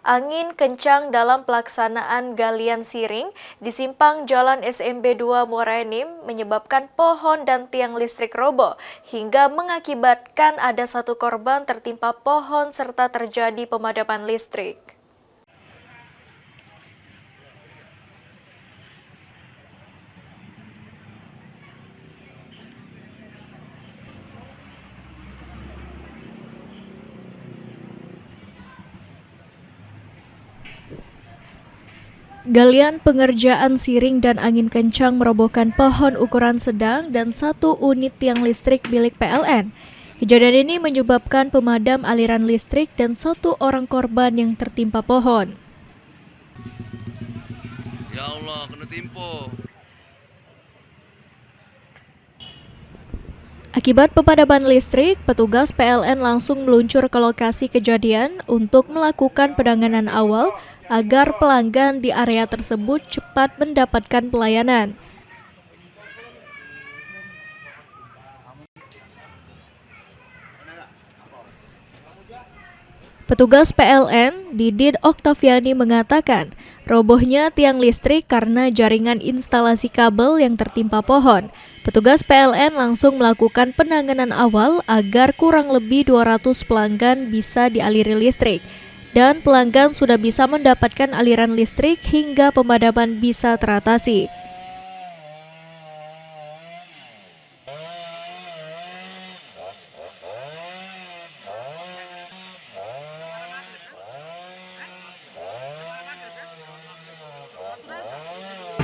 Angin kencang dalam pelaksanaan galian siring di simpang Jalan SMB 2 Muara Enim menyebabkan pohon dan tiang listrik roboh hingga mengakibatkan ada satu korban tertimpa pohon serta terjadi pemadaman listrik. Galian pengerjaan siring dan angin kencang merobohkan pohon ukuran sedang dan satu unit tiang listrik milik PLN. Kejadian ini menyebabkan pemadam aliran listrik dan satu orang korban yang tertimpa pohon. Ya Allah, kena timpa. Akibat pemadaman listrik, petugas PLN langsung meluncur ke lokasi kejadian untuk melakukan penanganan awal agar pelanggan di area tersebut cepat mendapatkan pelayanan. Petugas PLN, Didit Oktaviani mengatakan, robohnya tiang listrik karena jaringan instalasi kabel yang tertimpa pohon. Petugas PLN langsung melakukan penanganan awal agar kurang lebih 200 pelanggan bisa dialiri listrik. Dan pelanggan sudah bisa mendapatkan aliran listrik hingga pemadaman bisa teratasi.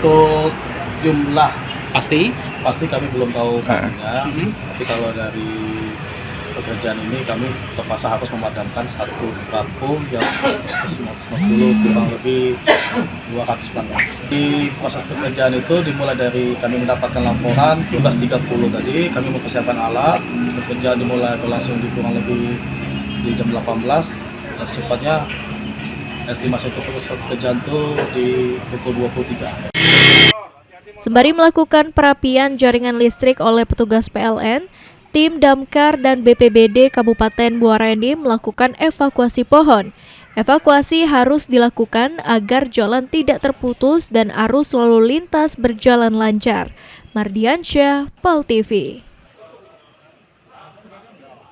Untuk jumlah pasti kami belum tahu pastinya, tapi kalau dari pekerjaan ini kami terpaksa harus memadamkan satu kampung yang 150 kurang lebih 200 pelanggan. Di proses pekerjaan itu dimulai dari kami mendapatkan laporan 12.30 tadi, kami mempersiapkan alat. Pekerjaan dimulai berlangsung di kurang lebih di jam 18 dan secepatnya estimasi untuk pekerjaan itu di pukul 23. Sembari melakukan perapian jaringan listrik oleh petugas PLN, tim Damkar dan BPBD Kabupaten Muara Enim melakukan evakuasi pohon. Evakuasi harus dilakukan agar jalan tidak terputus dan arus lalu lintas berjalan lancar. Mardiansyah, PAL TV.